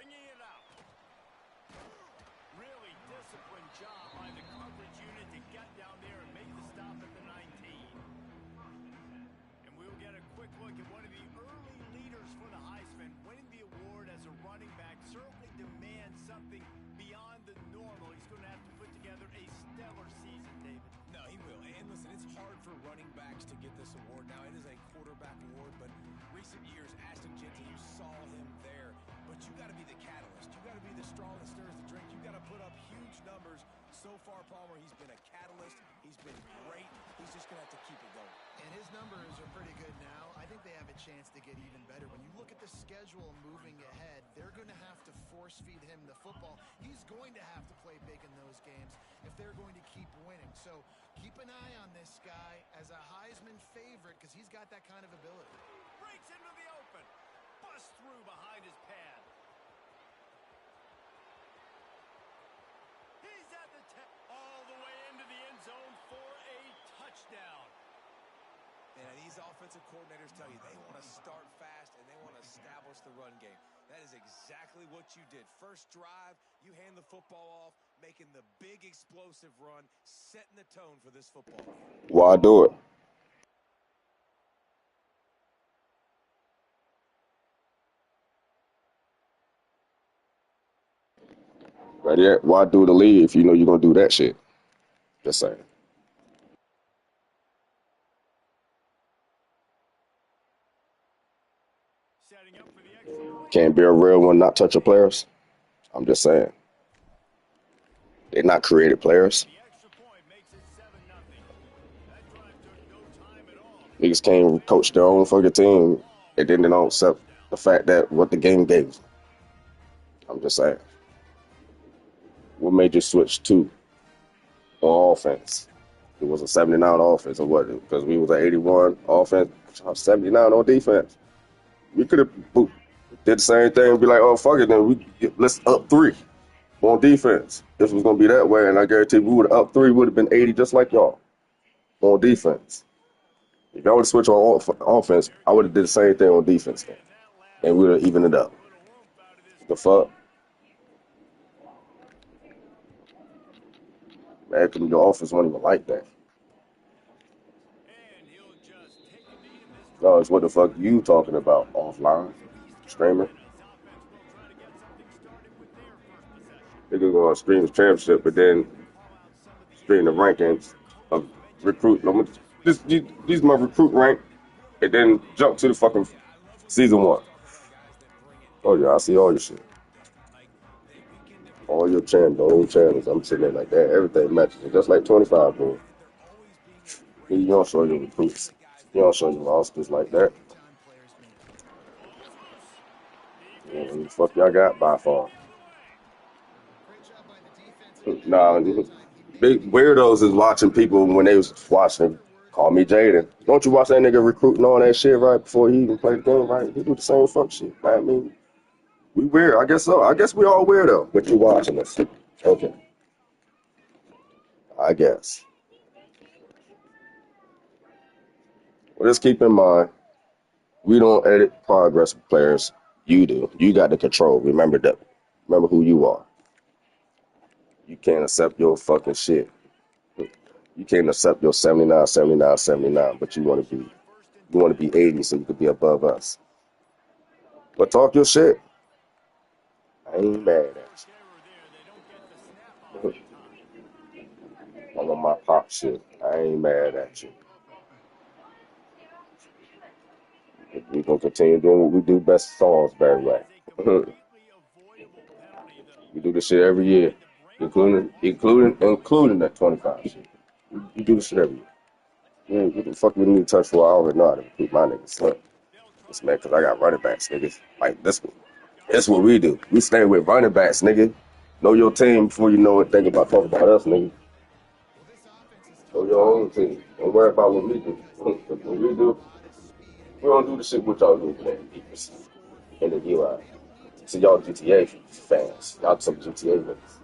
bringing it out. Really disciplined job by the coverage unit to get down there and make the stop at the 19. And we'll get a quick look at one of the early leaders for the Heisman. Winning the award as a running back certainly demands something beyond the normal. He's going to have to put together a stellar season, David. No, he will. And listen, it's hard for running backs to get this award. Now, it is a quarterback award, but recent years, Ashton Jeanty, you saw him there. But you got to be the catalyst. You got to be the straw that stirs the drink. You got to put up huge numbers. So far, Palmer, he's been a catalyst. He's been great. He's just going to have to keep it going. And his numbers are pretty good now. I think they have a chance to get even better. When you look at the schedule moving ahead, they're going to have to force-feed him the football. He's going to have to play big in those games if they're going to keep winning. So keep an eye on this guy as a Heisman favorite because he's got that kind of ability. Breaks into the open. Busts through behind his pad. He's at the 10. All the way into the end zone for a touchdown. And these offensive coordinators tell you they want to start fast and they want to establish the run game. That is exactly what you did. First drive, you hand the football off, making the big explosive run, setting the tone for this football game. Why do it? Right there. Why do the lead if you know you're gonna do that shit? Just saying. Setting up for the extra point. Can't be a real one, not touch your players. I'm just saying. They're not creative players. The extra point makes it 7-0. That drive took no time at all. Niggas can't coach their own fucking team and then they don't accept the fact that what the game gave them. I'm just saying. What made you switch to on offense? It was a 79 offense or what? Because we was an 81 offense, 79 on defense. We could have did the same thing and be like, oh, fuck it, then let's up 3 on defense. This was going to be that way, and I guarantee we would have up 3, would have been 80 just like y'all on defense. If y'all would have switched on offense, I would have did the same thing on defense then, and we would have evened it up. The fuck? Man, your offense wasn't even like that. No, it's what the fuck you talking about offline, streaming. They could go on stream the championship, but then stream the rankings of recruit. These my recruit rank, and then jump to the fucking season 1. Oh yeah, I see all your shit. All your channels, the old channels. I'm sitting there like that. Everything matches. Just like 25, bro. You don't show your recruits. You don't show your rosters like that. Yeah, who the fuck y'all got by far? Nah, big weirdos is watching people when they was watching. Call me Jaden. Don't you watch that nigga recruiting all that shit right before he even play the game, right? He do the same fuck shit. I mean, we weird. I guess so. I guess we all weirdo, but you watching us. Okay. I guess. Well, just keep in mind, we don't edit progress with players. You do. You got the control. Remember that. Remember who you are. You can't accept your fucking shit. You can't accept your 79, 79, 79, but you want to be 80 so you could be above us. But talk your shit. I ain't mad at you. I'm on my pop shit. I ain't mad at you. We're going to continue doing what we do best, Salisbury way. We do this shit every year, including that 25 shit. We do this shit every year. Yeah, what the fuck we need to touch for? I already know how to recruit my niggas. Look, this man, because I got running backs, niggas. Like, that's what we do. We stay with running backs, nigga. Know your team before you know it. Think about talking about us, nigga. Know your own team. Don't worry about what we do. What we do, we don't do the shit with y'all do today. In the UI. So y'all GTA fans. Y'all some GTA niggas.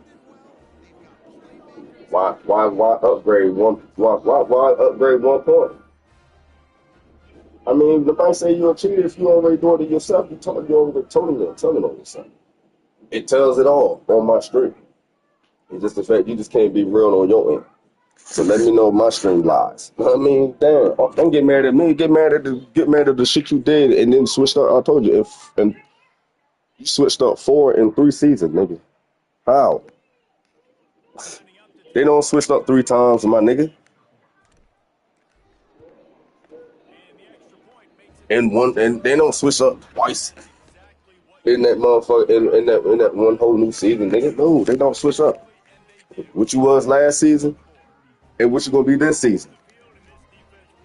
Why upgrade one? Why upgrade 1 point? I mean, nobody say you're a cheater if you already doing it yourself. You already telling on yourself. It tells it all on my stream. It's just the fact you just can't be real on your end. So let me know if my stream lies. I mean, damn, don't get mad at me. Get mad at the shit you did and then switched up. I told you and you switched up 4 in 3 seasons, nigga. How? They don't switch up 3 times, my nigga. And they don't switch up twice in that motherfucker in that one whole new season, nigga. No, they don't switch up. What you was last season and what you gonna be this season.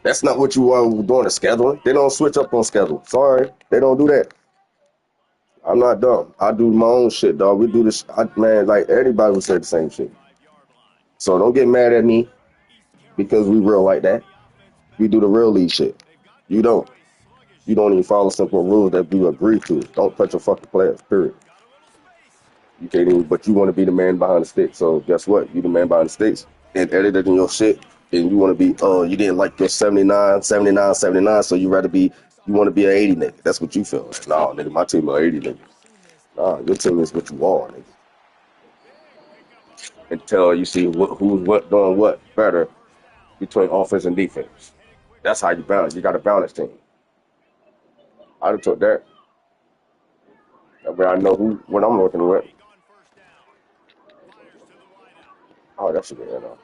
That's not what you were doing the scheduling. They don't switch up on schedule. Sorry, they don't do that. I'm not dumb. I do my own shit, dog. We do this, man. Like everybody would say the same shit. So don't get mad at me because we real like that. We do the real league shit. You don't. You don't even follow simple rules that we agree to. Don't touch your fucking players. Period. You can't even. But you want to be the man behind the sticks. So guess what? You the man behind the sticks and editing your shit. And you want to be. You didn't like your 79, 79, 79. So you rather be. You want to be an 80 nigga. That's what you feel. Nah, nigga, my team are 80 nigga. Nah, your team is what you are, nigga. Until you see who's doing what better between offense and defense. That's how you balance. You got a balance team. I done took that. That way I know what I'm working with. Oh, that should be enough.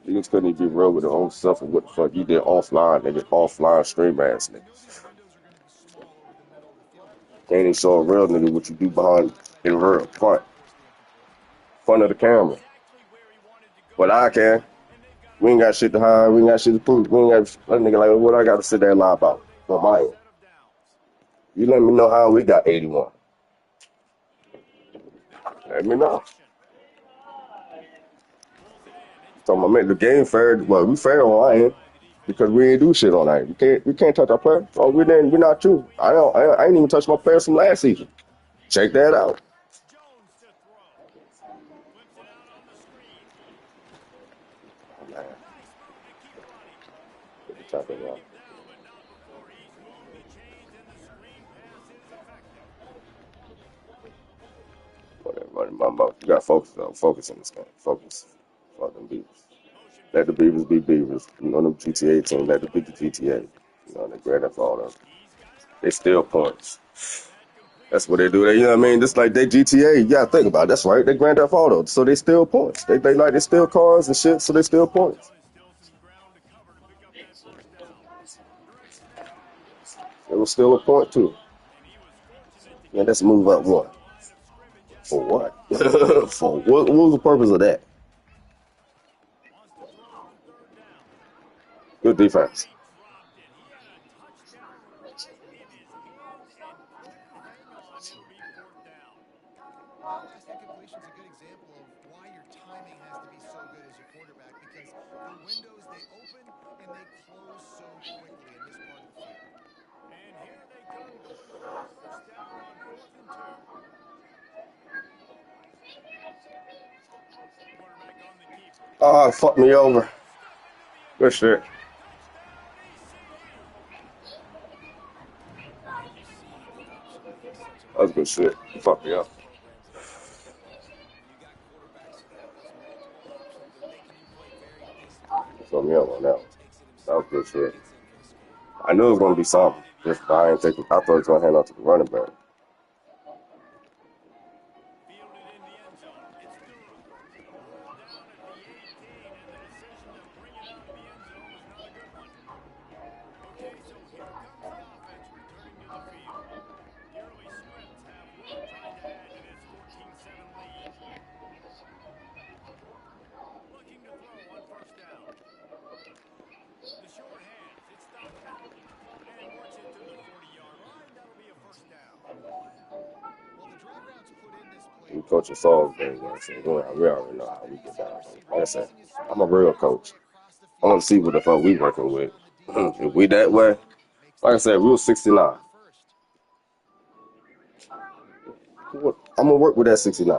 You just couldn't even be real with their own self and what the fuck you did offline, nigga. Offline stream ass niggas. Can't even show a real nigga what you do behind in real front of the camera. But I can. We ain't got shit to hide. We ain't got shit to prove. We ain't got that nigga like what I got to sit there and lie about on my end. You let me know how we got 81. Let me know. So my man, the game fair. Well, we fair on our end because we ain't do shit on our end. We can't touch our player. Oh, we're not you. I ain't even touched my players from last season. Check that out. Oh, man. Get the top of it out. Whatever, my mouth. You got to focus though. Focus in this game. Focus. Fuck them Beavers. Let the Beavers be Beavers. You know them GTA team. Let the beat the GTA. You know they Grand Theft Auto. They steal points. That's what they do. You know what I mean? Just like they GTA. You gotta think about it. That's right. They Grand Theft Auto. So they steal points. They steal cars and shit. So they steal points. It was still a point too. Yeah, let's move up one. For what? For what was the purpose of that? Good defense. Last incompletion is a good example of why your timing has to be so good as a quarterback because the windows, they open and they close so quickly in this part of the field. And here they come going for a first down on 4th and 2. Quarterback on the keeper. Oh, fuck me over. Good shit. That was good shit. Fuck me up. Fuck me up on that one. That was good shit. I knew it was gonna be something. Just I thought it was gonna hand out to the running back. We coach a Salisbury, so we already know how we get down. Like I said, I'm a real coach. I want to see what the fuck we working with. If we that way, like I said, we was 69. I'm gonna work with that 69,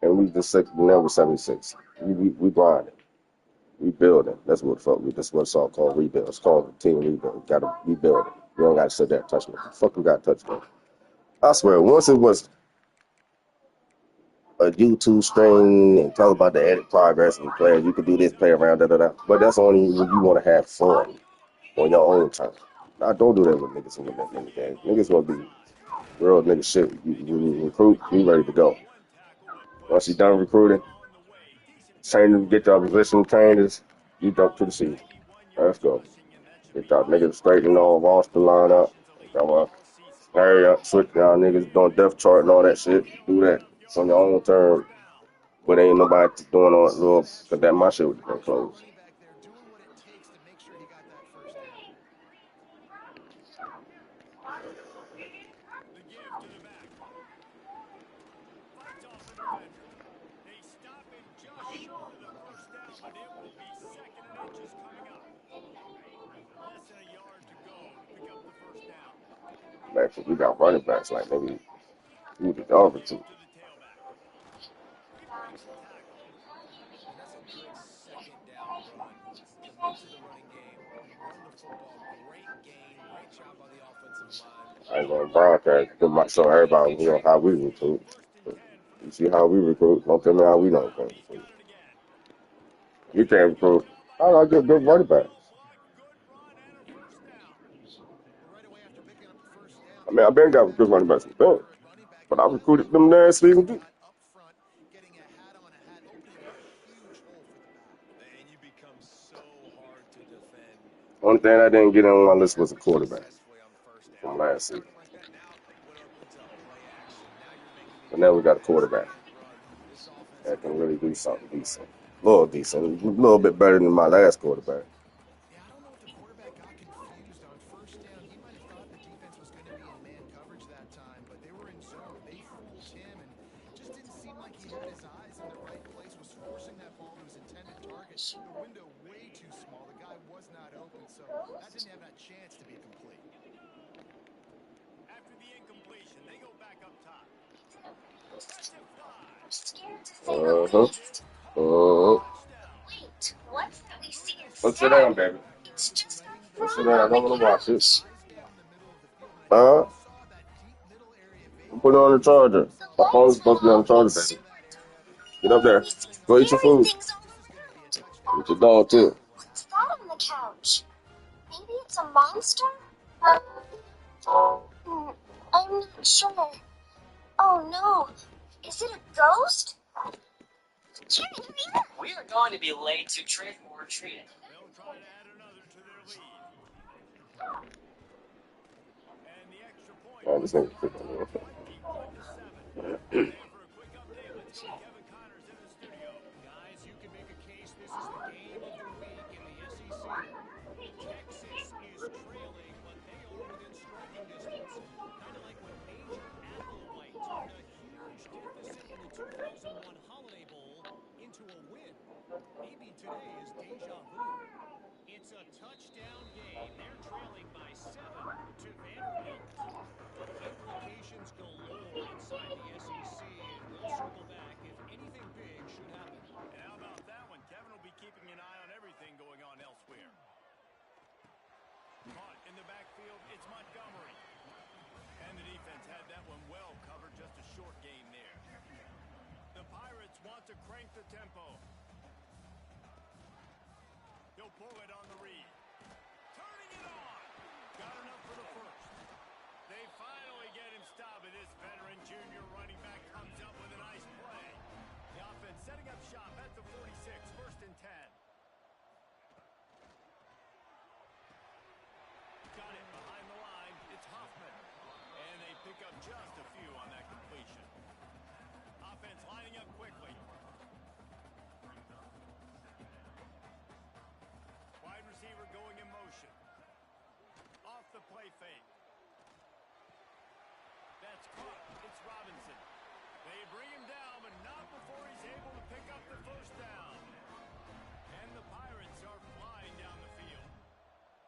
and we just now we're 76. We grinding, we building. That's what the fuck. That's what it's all called rebuild. It's called a team rebuild. Got to rebuild it. You don't got to sit there and touch me. Fuck, you got to touch me. I swear, once it was a YouTube string and talk about the edit progress and players, you could do this, play around, da da da. But that's only when you want to have fun on your own time. Now, don't do that with niggas in the game. Niggas want to be real nigga shit. You recruit, you ready to go. Once you done recruiting, training, get your position trainers, you jump to the seat. Let's go. Get y'all niggas straight, roster line up. Hurry up, switch y'all niggas doing depth chart and all that shit. Do that on your own term. But ain't nobody doing all that little, because that my shit would have been closed. They stop him just short of the first down, but it will be 2nd and inches coming up. Less than a yard to go to pick up the first down. Man, we got running backs like maybe we the dog or two. To the tailback. He breaks the tackle. And that's a good 2nd down run to mix of the running game. Run the football. Great game. Great job by the offensive line. I ain't gonna broadcast. They might show everybody how we recruit. You see how we recruit. Don't tell me how we don't recruit. We can't recruit. I don't get good running back. I mean, I've been got good running backs, but I recruited them last season too. And you become so hard to defend. Only thing I didn't get on my list was a quarterback from last season. But now we got a quarterback that can really do something decent. A little decent. A little bit better than my last quarterback. Yeah, I don't know if the quarterback got confused on first down. He might have thought the defense was going to be in man coverage that time, but they were in zone. They fooled him and just didn't seem like he had his eyes in the right place, was forcing that ball to his intended target. The window way too small. The guy was not open, so that didn't have that chance to be complete. After the incompletion, they go back up top. That's a fly. Wait, what's that we see Let's sit down, baby. It's just a Let's sit down. I don't want to watch this. the Put it on the charger. My phone's supposed to be on the charger, baby. Get up there. Go eat your food. Eat your dog, too. What's that on the couch? Maybe it's a monster? I'm not sure. Oh no, is it a ghost? We are going to be late to trick or treat. They'll try to add another to their lead. And the extra point. Oh, this nigga freaking 21-7. And for a quick update, let's go to Kevin Connors in the studio. Guys, you can make a case this is the game of the week in the SEC. Texas is trailing, but they are within striking distance. Kind of like when Major Applewhite turned a huge deficit in the 2001 Holiday Bowl into a win. Maybe today is deja vu. It's a touchdown game. They're trailing by 7 to Vanderbilt. Implications galore inside the SEC, and we'll circle back if anything big should happen. And how about that one? Kevin will be keeping an eye on everything going on elsewhere. Caught in the backfield, it's Montgomery. And the defense had that one well covered, just a short game there. The Pirates want to crank the tempo. He'll pull it on the read. Turning it on. Got enough for the first. They finally get him stopped, and this veteran junior running back comes up with a nice play. The offense setting up shop at the 46, 1st and 10. Got it behind the line. It's Hoffman. And they pick up just a few on that completion. Offense lining up quickly. Wide receiver going in motion. Off the play fake. That's caught. It's Robinson. They bring him down, but not before he's able to pick up the first down. And the Pirates are flying down the field.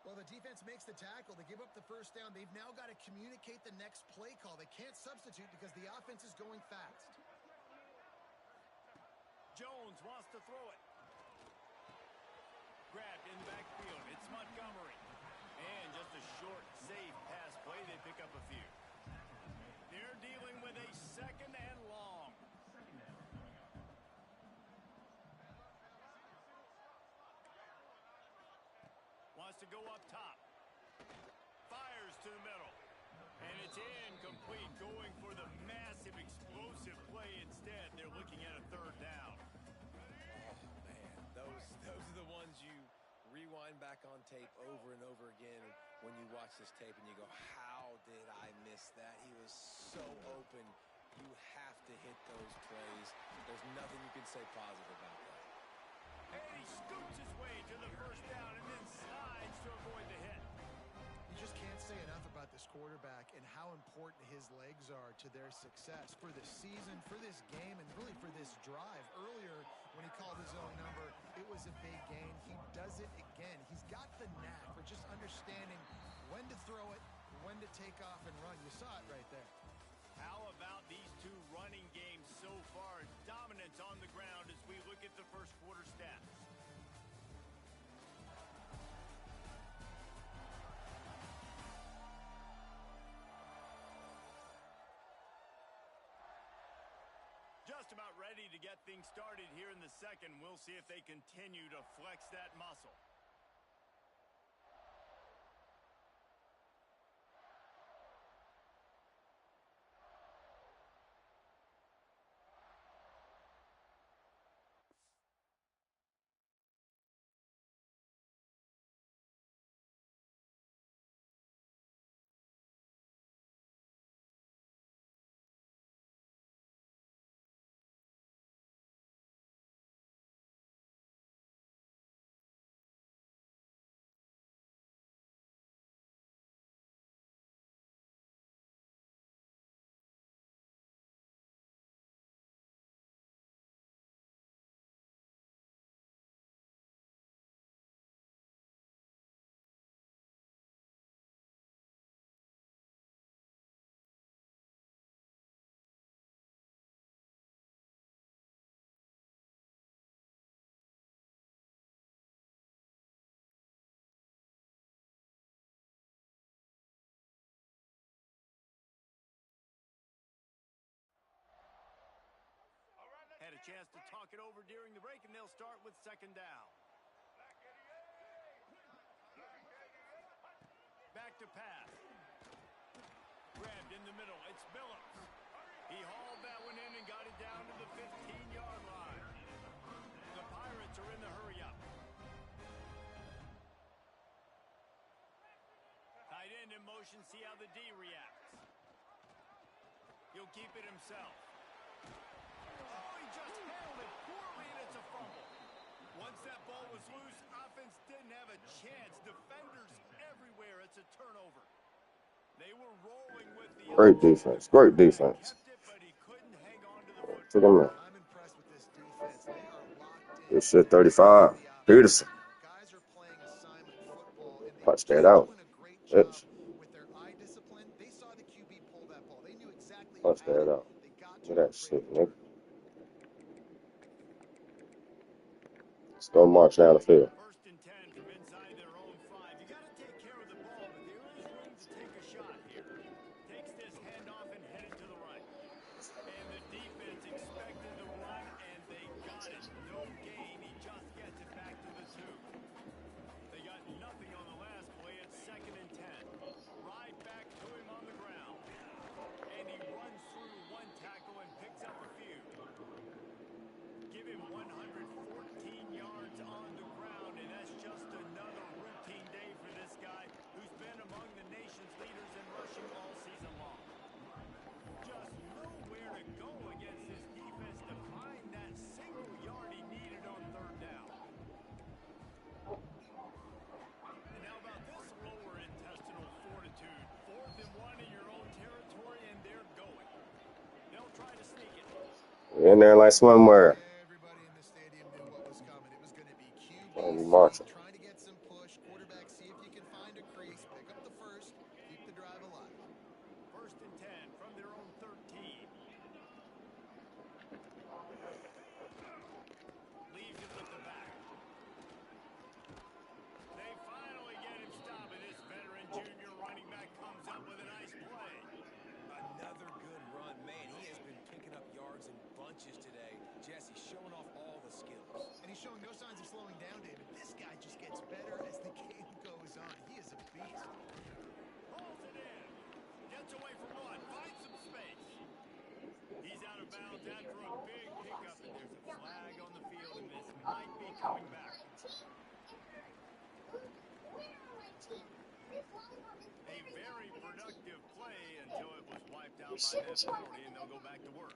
Well, the defense makes the tackle. They give up the first down. They've now got to communicate the next play call. They can't substitute because the offense is going fast. Jones wants to throw it. Grabbed in the backfield. It's Montgomery. And just a short, safe pass play. They pick up a few. They're dealing with a second and long. Wants to go up top. Fires to the middle. And it's incomplete, going for the massive, explosive play instead. They're looking at a third down. Oh, man, those are the ones you rewind back on tape over and over again when you watch this tape and you go, how did I miss that? He was so open. You have to hit those plays. There's nothing you can say positive about that. And he scoots his way to the first down and then slides to avoid the hit. You just can't say enough about this quarterback and how important his legs are to their success for the season, for this game, and really for this drive. Earlier, when he called his own number, it was a big gain. He does it again. He's got the knack for just understanding when to throw it, when to take off and run. You saw it right there. How about these two running games so far? Dominance on the ground as we look at the first quarter stats. Just about ready to get things started here in the second. We'll see if they continue to flex that muscle. Had a chance to talk it over during the break, and they'll start with second down. Back to pass. Grabbed in the middle. It's Phillips. He hauled that one in and got it down to the 15-yard line. The Pirates are in the hurry-up. Tight end in motion. See how the D reacts. He'll keep it himself. Oh, he just handled it poorly, and it's a fumble. Once that ball was loose, offense didn't have a chance. Defenders everywhere. It's a turnover. They were rolling with the Great defense. Great defense. kept it, but he couldn't hang on to the football. Look at him. I'm impressed with this defense. They are locked in. Good shit, 35. Peterson. Guys are playing assignment football, and Punch they're that out. doing a great job Bitch. with their eye discipline. They saw the QB pull that ball. They knew exactly Punch who had that it. out. They got Look to at that it shit, pretty nigga. Let's go march down the field. First and 10 from inside their own 5. You got to take care of the ball, but there is room to take a shot here. Takes this handoff and headed to the right. And the defense expected the run, and they got it. No gain. He just gets it back to the 2. They got nothing on the last play. It's second and 10. Right back to him on the ground. And he runs through one tackle and picks up a few. Give him 114 yards on the ground, and that's just another routine day for this guy who's been among the nation's leaders in rushing all season long. Just nowhere to go against this defense to find that single yard he needed on third down. And how about this lower intestinal fortitude? 4th and 1 in your own territory, and they're going. They'll try to sneak it. In there like swimwear. Everybody in the stadium knew what was coming. It was going to be And QB marching. trying to get some push. Quarterback, see if you can find a crease. Pick up the first. Keep the drive alive. First and 10 from their own 13. Leaves it with the back. They finally get him stopped, and this showing no signs of slowing down, David. This guy just gets better as the game goes on. He is a beast. Pulls it in. Gets away from one. Finds some space. He's out of bounds after a big pickup, and there's a flag on the field, and this might be coming back. A very productive play until it was wiped out by that penalty, and they'll go back to work.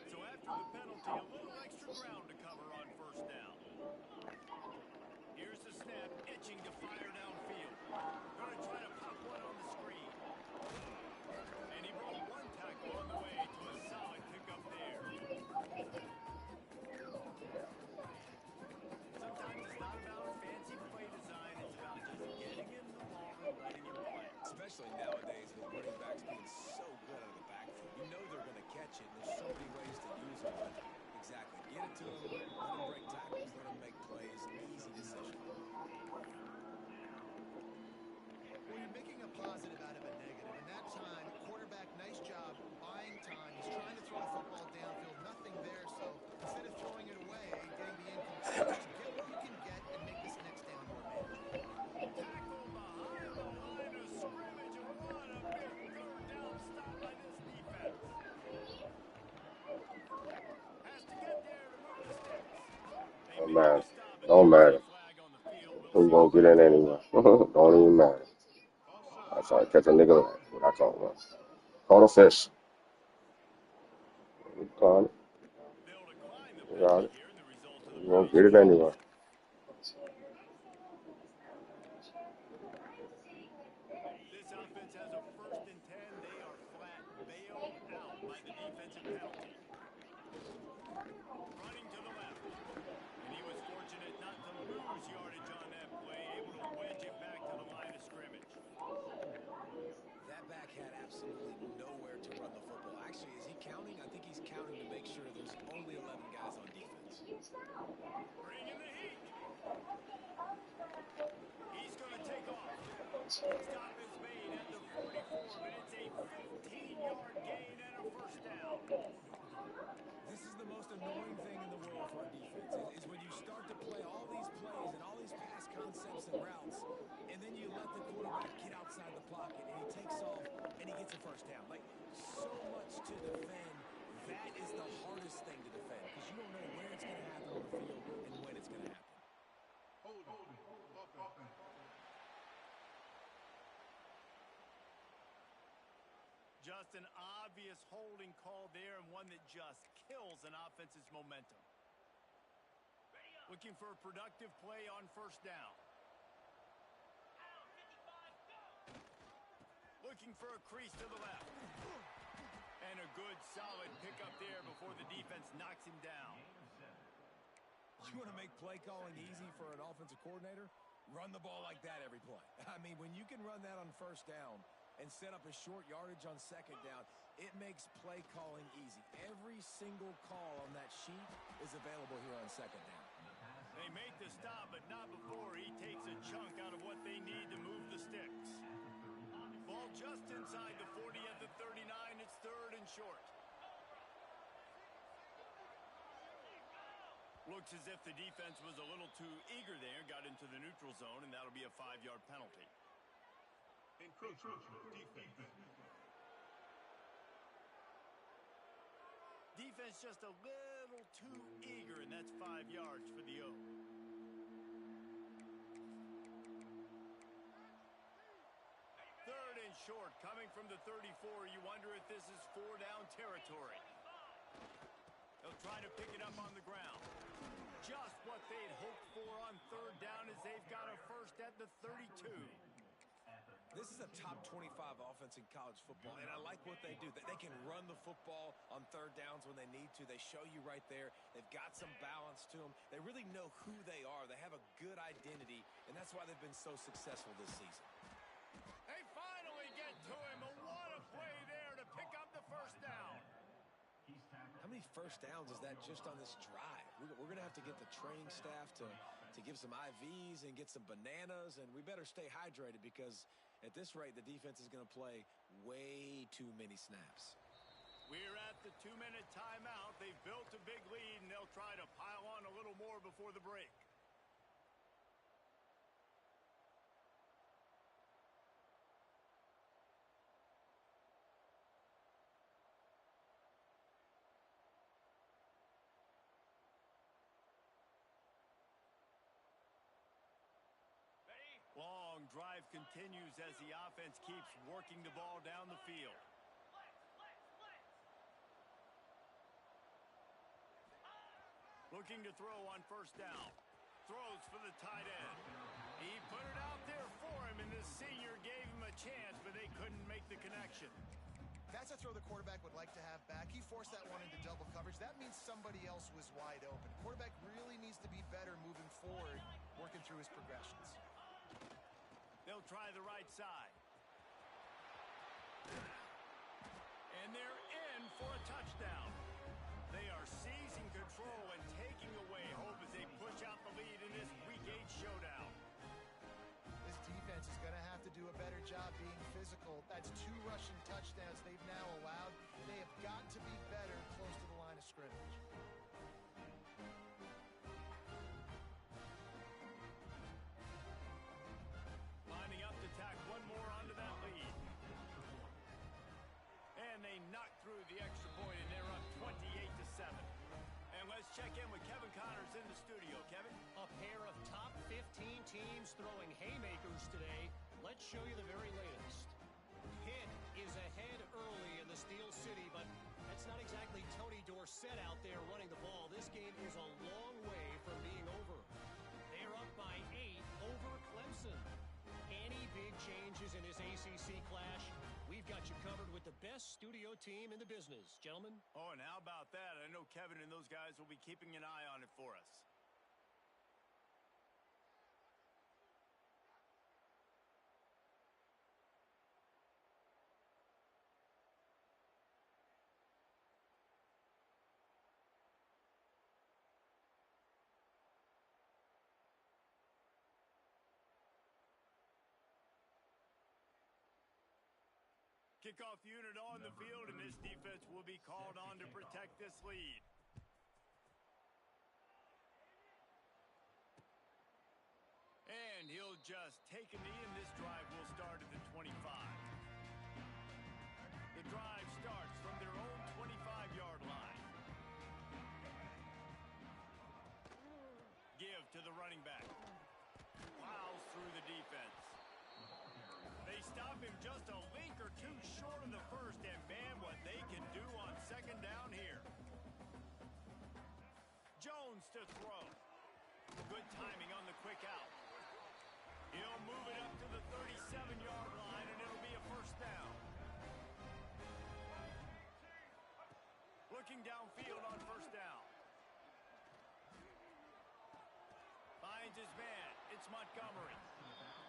So after the penalty, a little extra ground to cover on first down. Here's the snap, itching to fire downfield. Going to try to pop one on the screen. And he broke one tackle on the way to a solid pickup there. Sometimes it's not about fancy play design. It's about just getting in the ball and letting him play. Especially nowadays with running backs being so good out of the backfield. You know they're going to catch it, and there's so many ways to use them. But exactly. Get it to them, let them break tackles, let them make plays. Easy decision. Well, you're making a positive out of a negative. In that time, quarterback, nice job buying time. He's trying to throw the football downfield. Nothing there, so instead of throwing it away, getting the incomplete, get what you can get and make this next down more manageable. Tackle behind the line of scrimmage, and what a big third down stop by this defense. Has to get there to move the sticks. They Don't make matter. the stop, and Don't there's matter. a flag on the field. We'll Who see gonna what get in anyway? Don't even matter. I try to catch a nigga like what I call one. Caught a fish. We caught it. they'll decline the We got penalty it. here, and the result of the We play gonna get it shall be anyway. this offense has a 1st and 10. They are flat bailed out by the defensive penalty. Running to the left. And he was fortunate not to lose yardage on that play, able to wedge it back to the line of scrimmage. That back had absolutely nowhere to run the football. Actually, is he counting? I think he's counting to make sure there's only 11 guys on defense. Bringing the heat. He's going to take off. Stop is made at the 44, but it's a 15-yard gain and a first down. This is the most annoying thing in the world for a defense, is when you start to play all these plays and all these pass concepts and routes, and then you let the quarterback get outside the pocket, and he takes off, and he gets a first down. Like, so much to defend. That is the hardest thing to defend, because you don't know where it's going to happen on the field and when it's going to happen. Just an obvious holding call there, and one that just kills an offense's momentum. Looking for a productive play on first down. Looking for a crease to the left. And a good, solid pickup there before the defense knocks him down. You want to make play calling easy for an offensive coordinator? Run the ball like that every play. I mean, when you can run that on first down and set up a short yardage on second down, it makes play calling easy. Every single call on that sheet is available here on second down. They make the stop, but not before he takes a chunk out of what they need to move the sticks. Ball just inside the 40 at the 39. It's 3rd and short. Looks as if the defense was a little too eager there, got into the neutral zone, and that'll be a 5-yard penalty. Defense just a little too eager, and that's 5 yards for the O. Third and short, coming from the 34. You wonder if this is 4-down territory. They'll try to pick it up on the ground. Just what they'd hoped for on 3rd down, as they've got a first at the 32. This is a top 25 offense in college football, and I like what they do. They can run the football on 3rd downs when they need to. They show you right there. They've got some balance to them. They really know who they are. They have a good identity, and that's why they've been so successful this season. They finally get to him. What a play there to pick up the first down. How many first downs is that just on this drive? We're going to have to get the training staff to give some IVs and get some bananas, and we better stay hydrated because At this rate, the defense is going to play way too many snaps. We're at the 2-minute timeout. They've built a big lead, and they'll try to pile on a little more before the break. Long drive continues as the offense keeps working the ball down the field. Looking to throw on first down. Throws for the tight end. He put it out there for him, and the senior gave him a chance, but they couldn't make the connection. That's a throw the quarterback would like to have back. He forced that one into double coverage. That means somebody else was wide open. Quarterback really needs to be better moving forward, working through his progressions. They'll try the right side. And they're in for a touchdown. They are seizing control and taking away hope as they push out the lead in this Week 8 showdown. This defense is going to have to do a better job being physical. That's 2 rushing touchdowns they've now allowed. They have got to be better close to the line of scrimmage. Lining up to tack one more onto that lead. And they knock through the extra point, and they're up 28-7. And let's check in with Kevin Connors in the studio. Kevin? A pair of top 15 teams throwing haymakers today. Let's show you the very latest. Pitt is ahead early in the Steel City, but that's not exactly Tony Dorsett out there running the ball. This game is a long way from being over. They're up by 8 over Clemson. Any big changes in this ACC clash, we've got you covered with the best studio team in the business, gentlemen. Oh, and how about that? I know Kevin and those guys will be keeping an eye on it for us. Kickoff unit on the field, and this defense will be called on to protect this lead. And he'll just take a knee, and this drive will start at the 25. The drive starts from their own 25-yard line. Give to the running back. Plows through the defense. They stop him just a link or two short of the first, and man, what they can do on second down here. Jones to throw. Good timing on the quick out. He'll move it up to the 37-yard line, and it'll be a first down. Looking downfield on first down. Finds his man. It's Montgomery.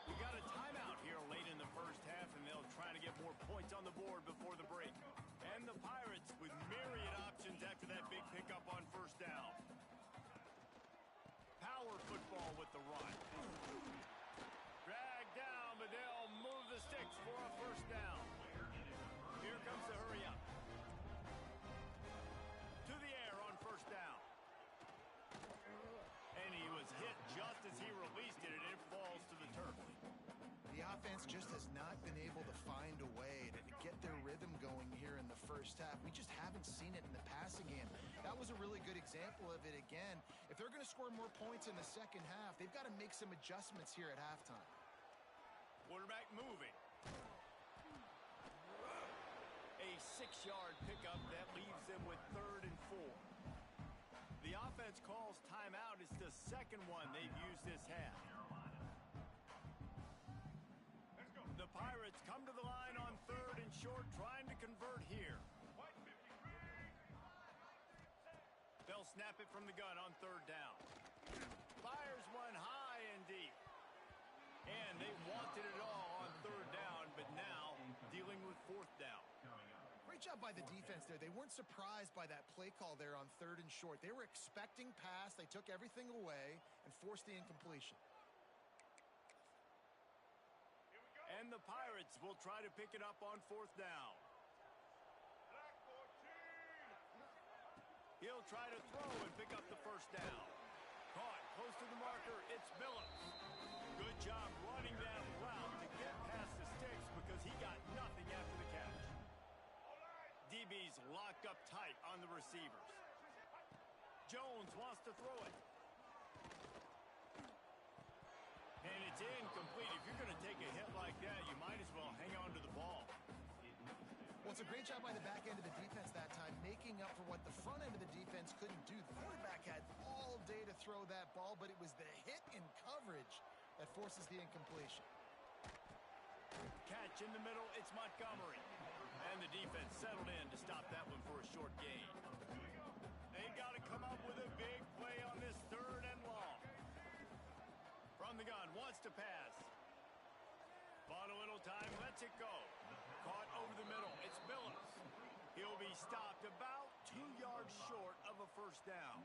We got a timeout here late in the first half, and they'll try to get more points on the board before the break. And the Pirates with myriad options after that big pickup on first down. Power football with the run. Drag down, but they'll move the sticks for a first down. Here comes the hurry up. To the air on first down. And he was hit just as he released it, and it falls to the turf. The offense just has not been able to find a way to get their rhythm going here in the first half. We just haven't seen it in the passing game. That was a really good example of it again. If they're going to score more points in the second half, they've got to make some adjustments here at halftime. Quarterback moving. A 6-yard pickup that leaves them with 3rd and 4. The offense calls timeout. It's the second one they've used this half. The Pirates come to the line on 3rd and short, trying to convert here. They'll snap it from the gun on 3rd down. Fires one high and deep. And they wanted it all on 3rd down, but now dealing with 4th down. Great job by the defense there. They weren't surprised by that play call there on 3rd and short. They were expecting pass. They took everything away and forced the incompletion. And And the Pirates will try to pick it up on 4th down. He'll try to throw and pick up the 1st down. Caught close to the marker. It's Billups. Good job running that route to get past the sticks because he got nothing after the catch. DB's locked up tight on the receivers. Jones wants to throw it. And it's incomplete. If you're going to take a hit like that, you might as well hang on to the ball. Well, it's a great job by the back end of the defense that time, making up for what the front end of the defense couldn't do. The quarterback had all day to throw that ball, but it was the hit in coverage that forces the incompletion. Catch in the middle, it's Montgomery. And the defense settled in to stop that one for a short gain. They got to come up with a big play on this 3rd and long. From the gun, wants to pass. Bought a little time, lets it go. Caught over the middle, it's Billups. He'll be stopped about 2 yards short of a 1st down.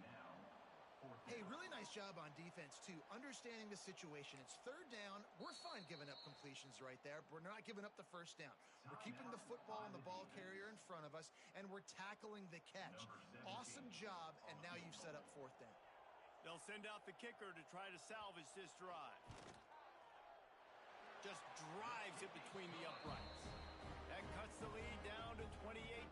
Hey, really nice job on defense, too. Understanding the situation. It's 3rd down. We're fine giving up completions right there. But we're not giving up the 1st down. We're keeping the football and the ball carrier in front of us, and we're tackling the catch. Awesome job, and now you've set up 4th down. They'll send out the kicker to try to salvage this drive. Just drives it between the uprights. That cuts the lead down to 28-10.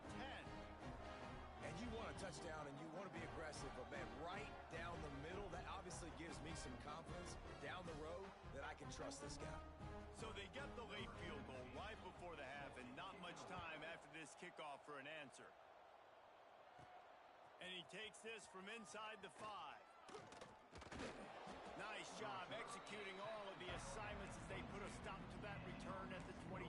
And you want a touchdown and you want to be aggressive, but man, right down the middle, that obviously gives me some confidence down the road that I can trust this guy. So they get the late field goal right before the half and not much time after this kickoff for an answer. And he takes this from inside the 5. Nice job executing all of the assignments as they put a stop to that return at the 22.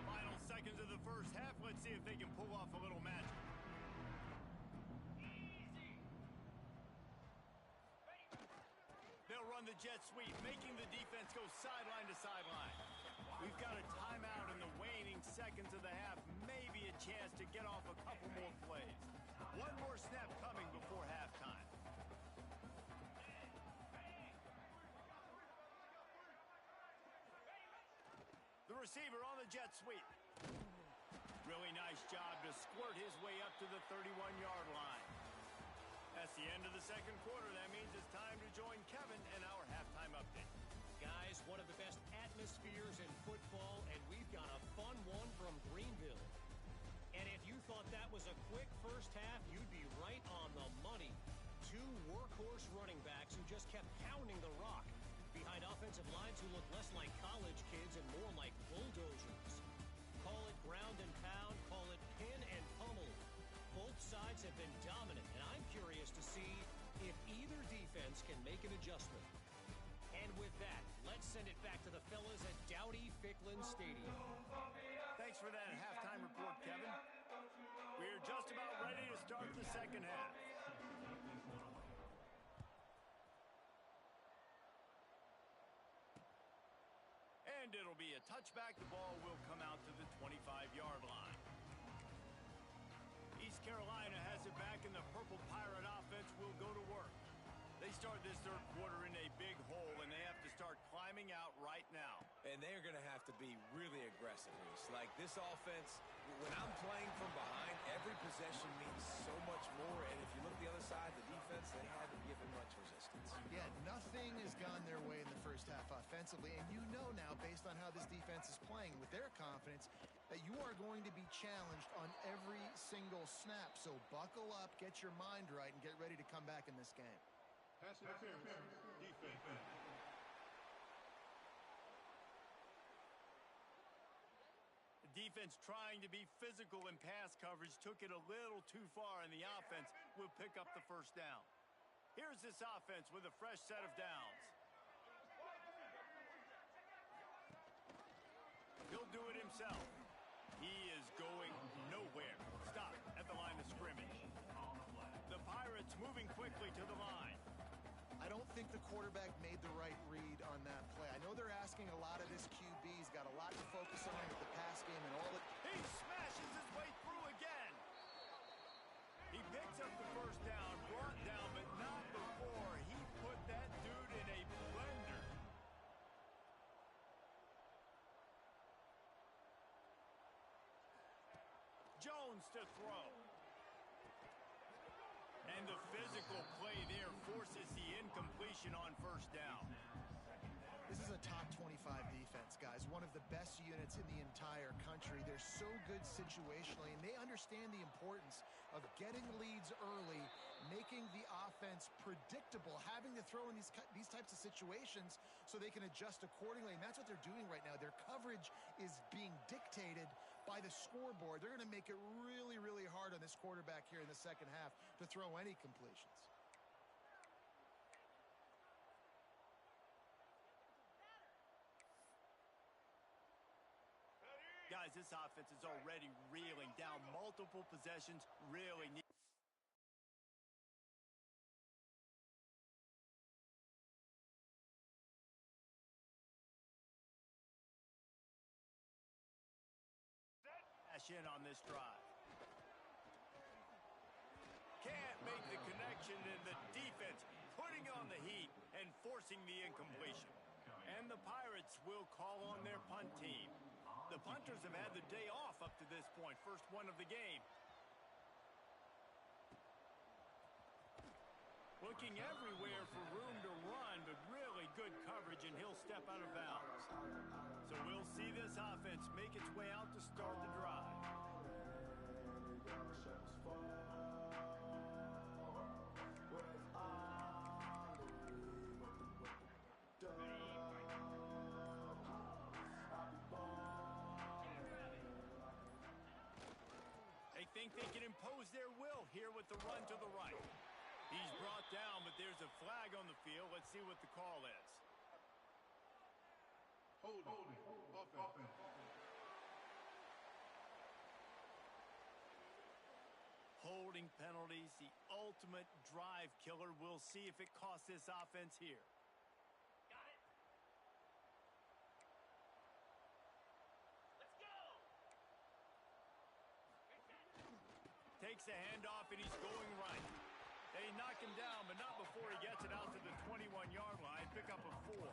Final seconds of the 1st half. Let's see if they can pull off a little magic. They'll run the jet sweep, making the defense go sideline to sideline. We've got a timeout in the waning seconds of the half. Maybe a chance to get off a couple more plays. One more snap coming before halftime. The receiver on the jet sweep. Really nice job to squirt his way up to the 31-yard line. That's the end of the 2nd quarter. That means it's time to join Kevin in our halftime update. Guys, one of the best atmospheres in football, and we've got a fun one from Greenville. And if you thought that was a quick 1st half, you'd be right on the money. 2 workhorse running backs who just kept pounding the rock behind offensive lines who look less like college kids and more like bulldozers. Call it ground and pound, call it pin and pummel. Both sides have been dominant, and I'm curious to see if either defense can make an adjustment. And with that, let's send it back to the fellas at Dowdy-Ficklin Stadium. Thanks for that halftime report, Kevin. We're just about ready to start the 2nd half. And it'll be a touchback. The ball will come out to the 25-yard line. East Carolina has it back, and the Purple Pirate offense will go to work. They start this 3rd quarter in a big hole, and they have to start climbing out right now. And they're going to have to be really aggressive, Reese. Like this offense, when I'm playing from behind, every possession means so much more. And if you look at the other side, the defense, they haven't given much resistance. Yeah, nothing has gone their way in the 1st half offensively. And you know now, based on how this defense is playing with their confidence, that you are going to be challenged on every single snap. So buckle up, get your mind right, and get ready to come back in this game. Pass interference, defense. The defense trying to be physical in pass coverage took it a little too far, and the offense will pick up the 1st down. Here's this offense with a fresh set of downs. He'll do it himself. He is going nowhere. Stop at the line of scrimmage. The Pirates moving quickly to the line. I don't think the quarterback made the right read on that play. I know they're asking a lot of this QB. He's got a lot to focus on with the pass game and all that. He smashes his way through again. He picks up the 1st down, brought down, but not before he put that to throw. And the physical play there forces the incompletion on first down. This is a top 25 defense, guys. One of the best units in the entire country. They're so good situationally, and they understand the importance of getting leads early, making the offense predictable, having to throw in these types of situations so they can adjust accordingly. And that's what they're doing right now. Their coverage is being dictated by the scoreboard. They're going to make it really, really hard on this quarterback here in the second half to throw any completions. Guys, this offense is already reeling down multiple possessions, really need. Cash in on this drive. Can't make the connection, and the defense putting on the heat and forcing the incompletion. And the Pirates will call on their punt team. The punters have had the day off up to this point. First one of the game. Looking everywhere for room to run, but really good coverage, and he'll step out of bounds. So we'll see this offense make its way out to start the drive. They think they can impose their will here with the run to the right. He's brought down, but there's a flag on the field. Let's see what the call is. Holding. Offense. Holding penalties, the ultimate drive killer. We'll see if it costs this offense here. Got it. Let's go. Takes the handoff, and he's going right. They knock him down, but not before he gets it out to the 21-yard line. Pick up a 4.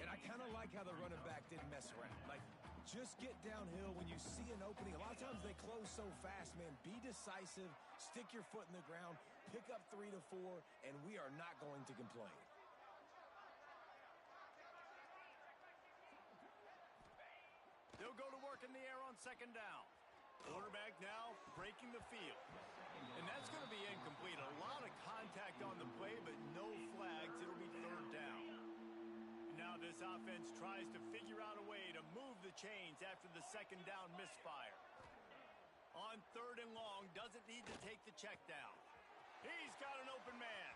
And I kind of like how the running back didn't mess around. Like, just get downhill when you see an opening. A lot of times they close so fast, man. Be decisive, stick your foot in the ground, pick up 3 to 4, and we are not going to complain. They'll go to work in the air on second down. Quarterback now breaking the field. And that's going to be incomplete. A lot of contact on the play, but no flags. It'll be third down. Now this offense tries to figure out a way to move the chains after the second down misfire. On third and long, doesn't need to take the check down. He's got an open man.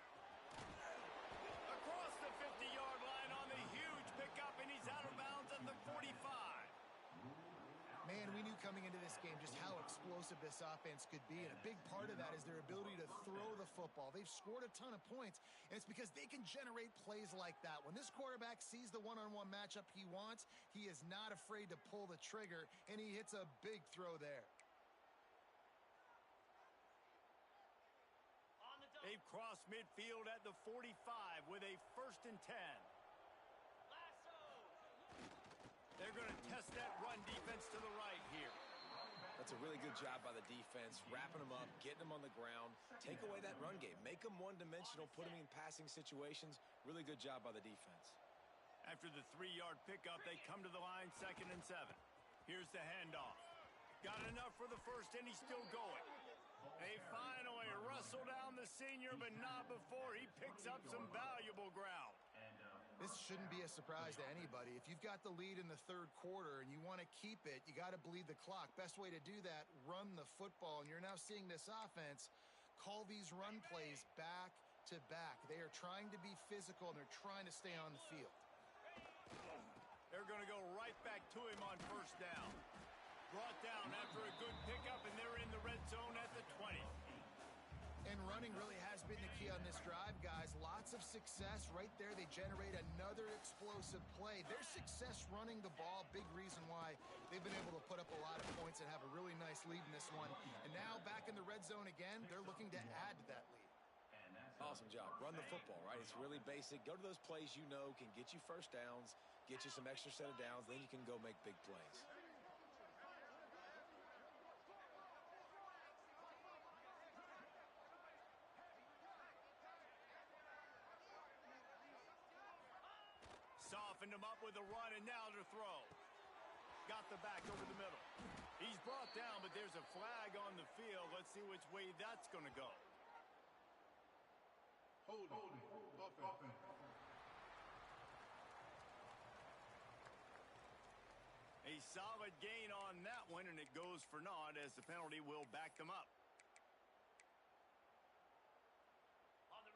Across the 50-yard line on the huge pickup, and he's out of bounds at the 45. Man, we knew coming into this game just how explosive this offense could be, and a big part of that is their ability to throw the football. They've scored a ton of points, and it's because they can generate plays like that. When this quarterback sees the one-on-one matchup he wants, he is not afraid to pull the trigger, and he hits a big throw there. They've crossed midfield at the 45 with a 1st and 10. They're going to test that run defense to the right here. That's a really good job by the defense, wrapping them up, getting them on the ground, take away that run game, make them one-dimensional, put them in passing situations. Really good job by the defense. After the 3-yard pickup, they come to the line 2nd and 7. Here's the handoff. Got enough for the first, and he's still going. They finally wrestle down the senior, but not before he picks up some valuable ground. This shouldn't be a surprise to anybody. If you've got the lead in the third quarter and you want to keep it, you got to bleed the clock. Best way to do that, run the football. And you're now seeing this offense call these run plays back to back. They are trying to be physical, and they're trying to stay on the field. They're going to go right back to him on first down. Brought down after a good pickup, and they're in the red zone at the 20. And running really has been the key on this drive, guys. Lots of success right there. They generate another explosive play. Their success running the ball, big reason why they've been able to put up a lot of points and have a really nice lead in this one. And now back in the red zone again, they're looking to add to that lead. Awesome job. Run the football, right? It's really basic. Go to those plays you know can get you first downs, get you some extra set of downs, then you can go make big plays. Toughened him up with a run, and now to throw. Got the back over the middle. He's brought down, but there's a flag on the field. Let's see which way that's going to go. Holding. Offense. A solid gain on that one, and it goes for naught as the penalty will back them up.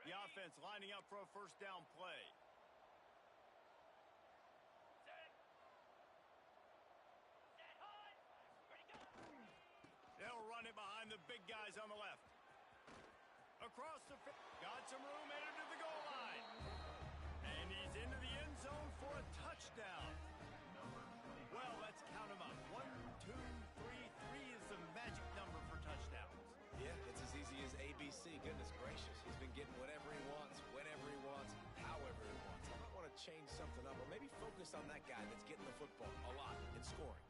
The offense lining up for a first down play. They'll run it behind the big guys on the left. Across the field. Got some room, headed to the goal line. And he's into the end zone for a touchdown. Well, let's count them up. 1, 2, 3. 3 is the magic number for touchdowns. Yeah, it's as easy as ABC. Goodness gracious. He's been getting whatever he wants, whenever he wants, however he wants. I might want to change something up or maybe focus on that guy that's getting the football a lot and scoring.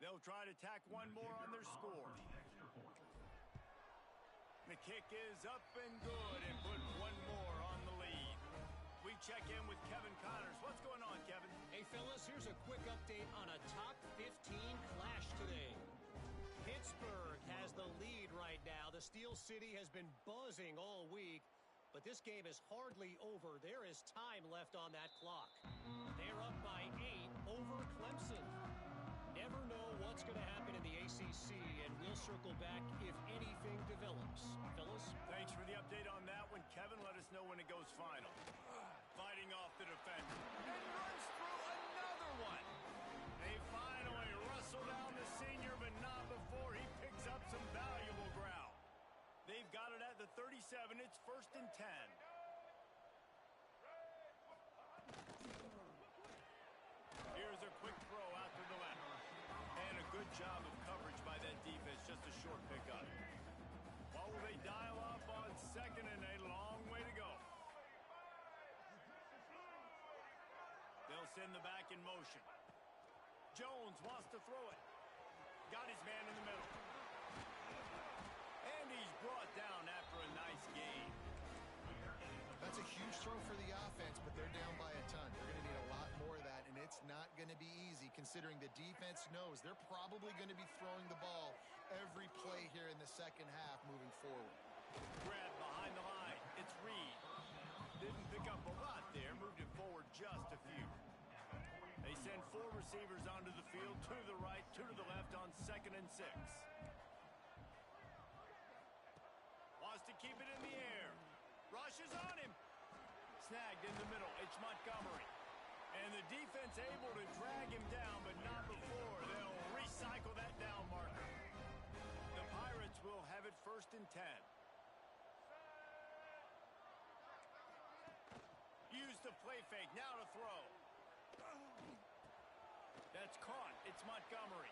They'll try to tack one more on their score. The kick is up and good and put one more on the lead. We check in with Kevin Connors. What's going on, Kevin? Hey, fellas, here's a quick update on a top 15 clash today. Pittsburgh has the lead right now. The Steel City has been buzzing all week, but this game is hardly over. There is time left on that clock. They're up by 8 over Clemson. Never know what's going to happen in the ACC, and we'll circle back if anything develops. Fellas? Thanks for the update on that one, Kevin. Let us know when it goes final. Fighting off the defender. And runs through another one. They finally wrestle down the senior, but not before he picks up some valuable ground. They've got it at the 37. It's 1st and 10. Here's a quick throw out to the left. And a good job of coverage by that defense. Just a short pickup. What will they dial up on 2nd and a long way to go? They'll send the back in motion. Jones wants to throw it. Got his man in the middle. And he's brought down after a nice gain. That's a huge throw for the offense, but they're down by a ton. They're going to need a lot more of that, and it's not going to be easy considering the defense knows they're probably going to be throwing the ball every play here in the second half moving forward. Grab behind the line. It's Reed. Didn't pick up a lot there. Moved it forward just a few. They send 4 receivers onto the field, 2 to the right, 2 to the left on 2nd and 6. Wants to keep it in the air. Rushes on him. Snagged in the middle. It's Montgomery. And the defense able to drag him down, but not before they'll recycle that down marker. The Pirates will have it 1st and 10. Use the play fake. Now to throw. That's caught. It's Montgomery.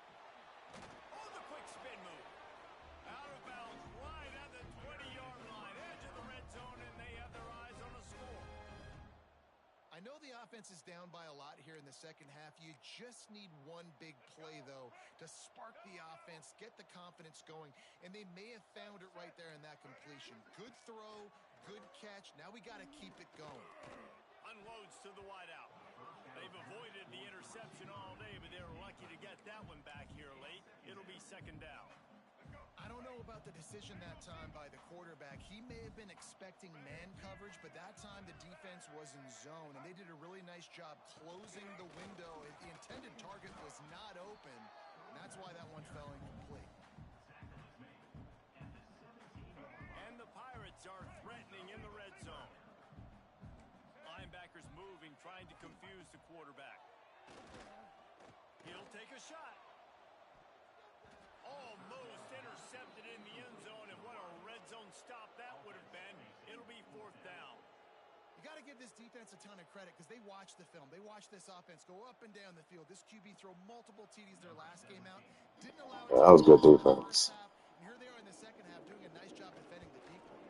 Oh, the quick spin move. Out of bounds, right at the 20-yard line. Edge of the red zone, and they have their eyes on a score. I know the offense is down by a lot here in the second half. You just need one big play, though, to spark the offense, get the confidence going, and they may have found it right there in that completion. Good throw, good catch. Now we got to keep it going. Unloads to the wideout. They've avoided the interception all day, but they're lucky to get that one back here late. It'll be 2nd down. I don't know about the decision that time by the quarterback. He may have been expecting man coverage, but that time the defense was in zone, and they did a really nice job closing the window. The intended target was not open, and that's why that one fell incomplete. And the Pirates are threatening in the red zone. Linebackers moving, trying to confuse the quarterback. He'll take a shot. Almost intercepted in the end zone, and what a red zone stop that would have been. It'll be 4th down. You You got to give this defense a ton of credit because they watch the film. They watch this offense go up and down the field. This QB throw multiple TDs their last game out. Didn't allow it That was to good in the first defense. half. And here they are in the second half doing a nice job defending the deep ball.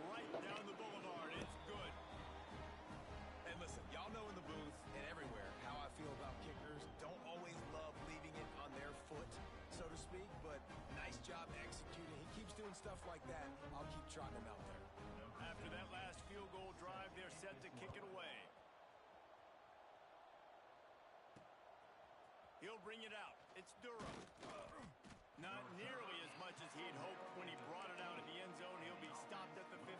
Right down the boulevard. It's good. And listen, y'all know in the booth and everywhere how I feel about kickers. Don't always love leaving it on their foot, so to speak, but nice job executing. He keeps doing stuff like that. I'll keep trotting him out there. After that last field goal drive, they're set to kick it away. He'll bring it out. It's Durham. Not nearly as much as he'd hoped when he brought it out of the end zone. He'll be stopped at the 15.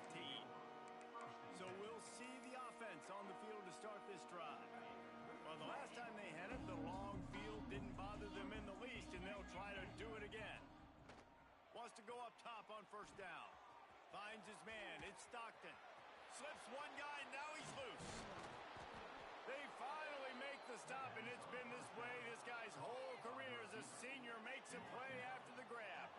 So we'll see the offense on the field to start this drive. Well, the last time they had it, the long field didn't bother them in the least, and they'll try to do it again. Wants to go up top on first down. Finds his man. It's Stockton. Slips one guy, now he's loose. They finally make the stop, and it's been this way this guy's whole career as a senior. Makes a play after the grab.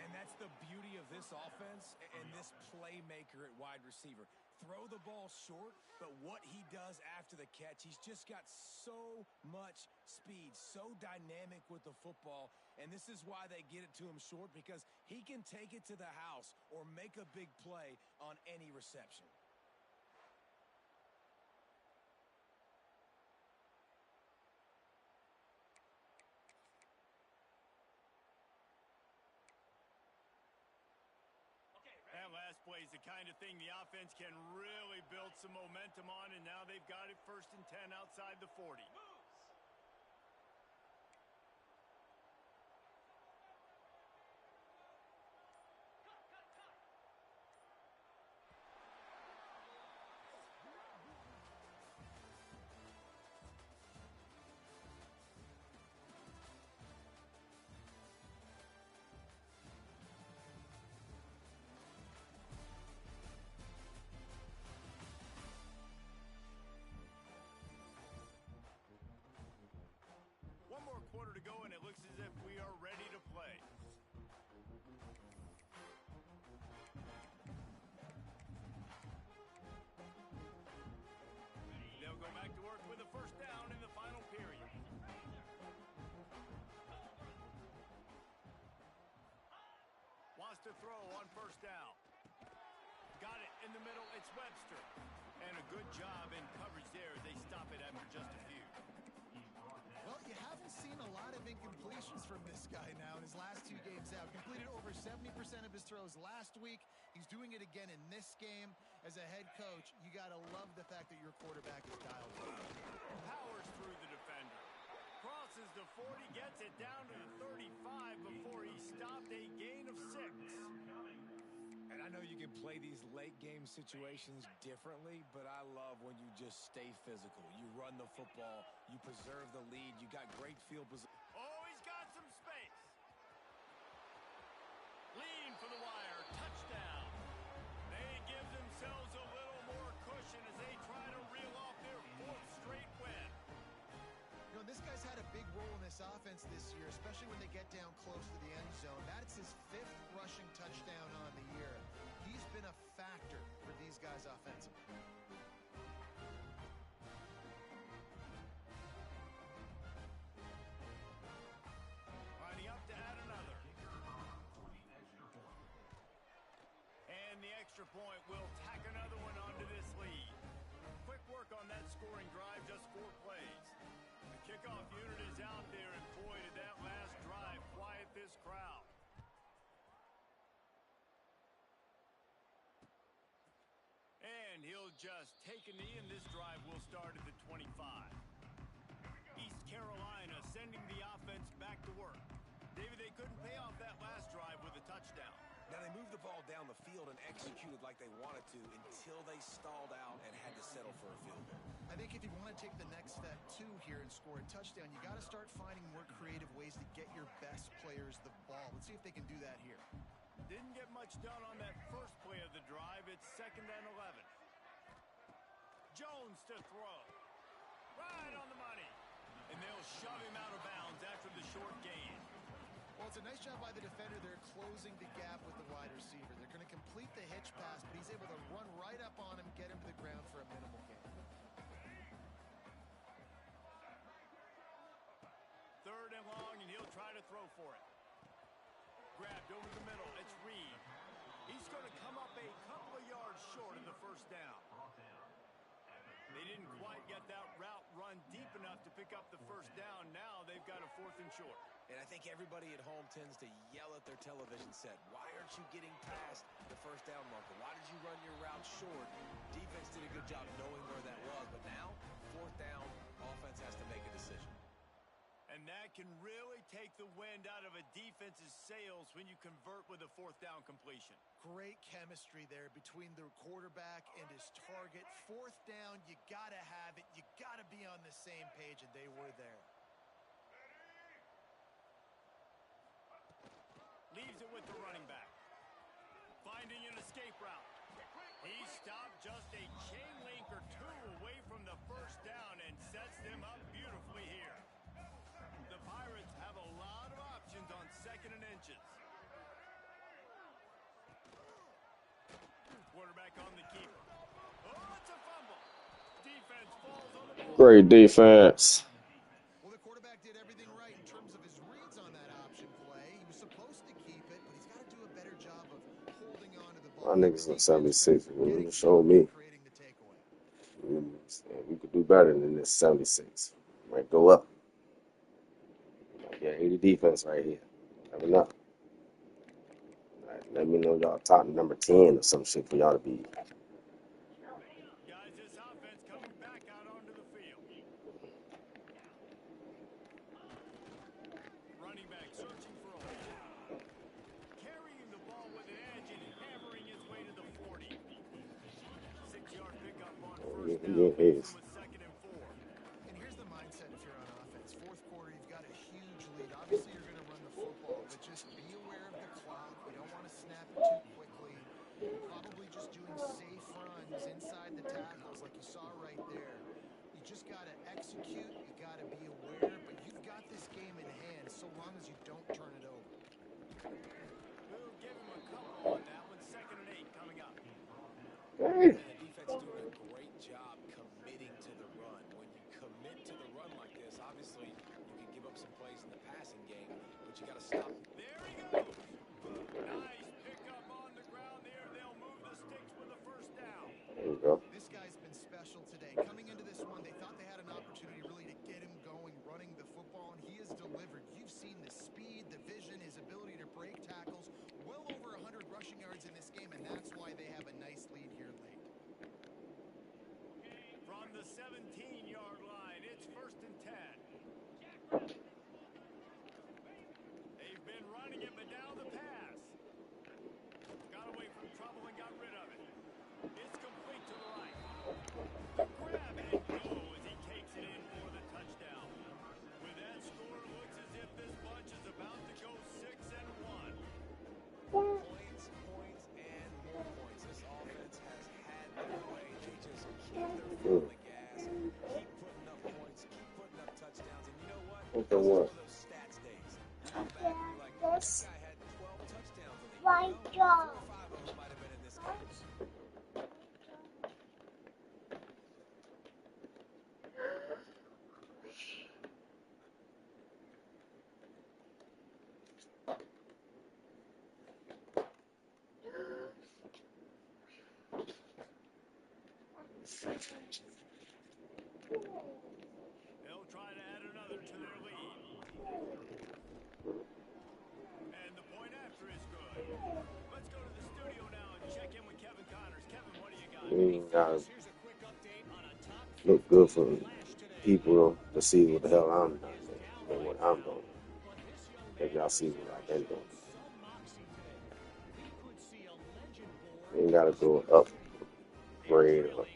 And that's the beauty of this offense and this playmaker at wide receiver. Throw the ball short, but what he does after the catch, he's just got so much speed, so dynamic with the football, and this is why they get it to him short, because he can take it to the house or make a big play on any reception. That last play is the kind of thing the offense can really build some momentum on, and now they've got it 1st and 10 outside the 40. One more quarter to go, and it looks as if we are ready to play. They'll go back to work with a first down in the final period. Wants to throw on first down. Got it in the middle. It's Webster. And a good job in coverage there as they stop it after just a few. Well, you haven't seen a lot of incompletions from this guy now in his last 2 games out. Completed over 70% of his throws last week. He's doing it again in this game. As a head coach, you got to love the fact that your quarterback is dialed in. Powers through the defender. Crosses the 40, gets it down to the 35 before he stopped. A gain of 6. And I know you can play these late game situations differently, but I love when you just stay physical. You run the football, you preserve the lead, you got great field position. Oh, he's got some space. Lean for the wire. Touchdown. They give themselves a little more cushion as they try to reel off their 4th straight win. You know, this guy's had a big role in this offense this year, especially when they get down close to the end zone. That's his 5th rushing touchdown on the year. He's been a factor for these guys offensively. Lining up to add another. And the extra point will tack another one onto this lead. Quick work on that scoring drive, just 4 plays. The kickoff unit is out there, and boy, did that last drive quiet this crowd. And he'll just take a knee, and this drive will start at the 25. East Carolina sending the offense back to work. David, they couldn't pay off that last drive with a touchdown. Now, they moved the ball down the field and executed like they wanted to until they stalled out and had to settle for a field goal. I think if you want to take the next step, too, here and score a touchdown, you got to start finding more creative ways to get your best players the ball. Let's see if they can do that here. Didn't get much done on that first play of the drive. It's 2nd and 11. Jones to throw. Right on the money. And they'll shove him out of bounds after the short gain. Well, it's a nice job by the defender there closing the gap with the wide receiver. They're going to complete the hitch pass, but he's able to run right up on him, get him to the ground for a minimal gain. Third and long, and he'll try to throw for it. Grabbed over the middle. It's Reed. He's going to come up a couple of yards short of the first down. They didn't quite get that route run deep enough to pick up the first down. Now they've got a 4th and short. And I think everybody at home tends to yell at their television set, why aren't you getting past the first down marker? Why did you run your route short? Defense did a good job knowing where that was, but now, 4th down, offense has to make a decision. And that can really take the wind out of a defense's sails when you convert with a 4th down completion. Great chemistry there between the quarterback and his target. 4th down, you got to have it. You got to be on the same page, and they were there. Leaves it with the running back. Finding an escape route. He stopped just a chain link or two away from the first down and sets them up beautifully here. The Pirates have a lot of options on 2nd and inches. Quarterback on the keeper. Oh, it's a fumble. Defense falls on the ball. Great defense. Well, the quarterback did everything right in terms of his reads on that option play. He was supposed to keep it, but he's got to do a better job of holding on to the ball. My niggas in 76 showed me Creating the takeaway. we could do better than this 76. Might go up. Might get 80 defense right here. Never know. Right, let me know y'all top number 10 or some shit for y'all to be. Guys, this offense coming back out onto the field. Running back searching for a hole. Carrying the ball with an edge and hammering his way to the 40. 6-yard pickup on first down. Yeah, it is. With 2nd and 4. And here's the mindset if you're on offense. 4th quarter, you've got a huge lead. Obviously, you're going to run the football, but just be aware of the clock. You don't want to snap it too quickly. You're probably just doing safe runs inside the tackles like you saw right there. You just got to execute. You got to be aware, but you've got this game in hand so long as you don't turn it over. We'll give him a couple on that one. 2nd and 8 coming up. And Hey. the defense doing a great job committing to the run. When you commit to the run like this, obviously you can give up some plays in the passing game, but you got to stop. There he goes. Nice pickup on the ground there. They'll move the sticks with a first down. There you go. This guy's been special today. Coming into this one, they thought they had an opportunity really to get him going, running the football, and he has delivered. You've seen the speed, the vision, his ability to break tackles. Well over 100 rushing yards in this game, and that's why they have a nice lead here late. From the 17-yard line, it's 1st and 10. They've been running it, but now the pass. Got away from trouble and got rid of it. It's complete to the right. Grab and go as he takes it in for the touchdown. With that score, it looks as if this bunch is about to go 6-1. Points, and more points. This offense has had their way. They just keep their foot on the gas, keep putting up points, keep putting up touchdowns. And you know what? Okay, This is what? one of those stats days. You look back and you're like, Yes. this guy had 12 touchdowns. And they, My you know, 4 God. or 5 of them might have been in this game. They'll try to add another to their lead. And the point after is good. Let's go to the studio now and check in with Kevin Connors. Kevin, what do you got? We ain't gotta Here's a quick update on a top look good for 15 flash today. people to see what the hell I'm doing and what I'm doing. But this young If man y'all see what I've been doing. some moxie today. He could see a legend born. You ain't gotta go upgrade or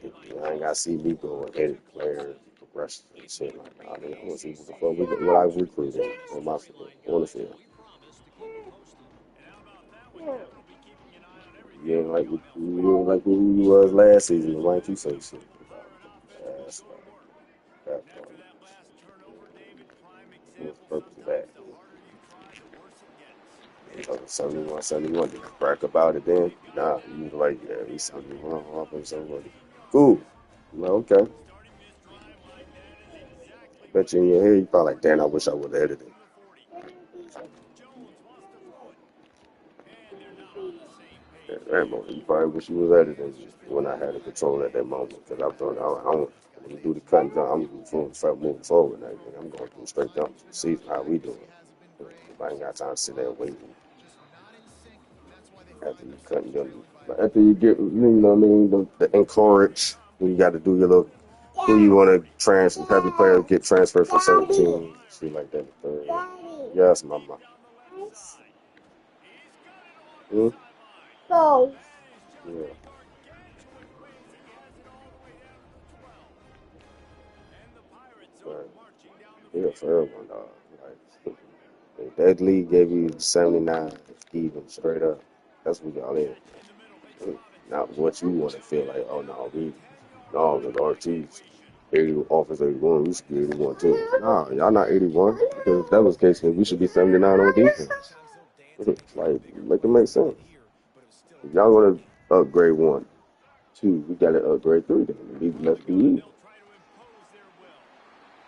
I ain't gotta see me go ahead of players, progression and shit like that. I mean, I wanna see what the fuck what I recruited on my field, on the field. We promise to keep you posted. And how about that one? Kevin will be keeping an eye on everything. You ain't like who you was last season. Why don't you say shit about ass that After point? that last turnover, David, prime What's example. the purpose of that? Sometimes the harder you try, the worse it Oh, 71, 71. Did you crack about it then? Nah, you was like, yeah, we 71. Up and 71. Cool. Well, okay. Starting this drive like that is exactly Bet what you in they your head, you needed. probably like, damn, I wish I would have edited it. From the 40. Jones wants to throw it. And they're not on the same Yeah, page that there. moment, you probably wish you was editing when I had the control at that moment. Because I'm doing, I don't, when you do the cutting down, I'm moving forward now. I'm going through straight down to the season. How we doing? I ain't got time to sit there waiting Just not in sync, and that's why they after find you cutting themselves them. trailing by But a after couple. you get, you know what I mean, the encourage, you got to do your little, who you want to transfer, have your players get transferred from certain teams, shit like that. Yes, mama. Down the left side. He's got it along the Hmm? sideline. That is just Yeah. a gargantuan win as he has it all the way down to the 12. And the Pirates are Right. marching down the Yeah, field. for everyone, dog. Like, if that league gave you 79 even straight up. That's what y'all in. Catch in the middle makes a lot of Not sense. what you want to feel like. Oh Now no, a we 10-yard no run the in the RT's situation. 80 offense 81. We should be 81 too. Nah, y'all not 81 because if that was the case, then we should be 79 on defense. Sometimes they'll dance and give Like up bigger make it plays make than they sense. did here, but it was still a If y'all touchdown want game. to upgrade 1, 2, we got to upgrade 3. Then From let's the be gun, even. they'll try to impose their will.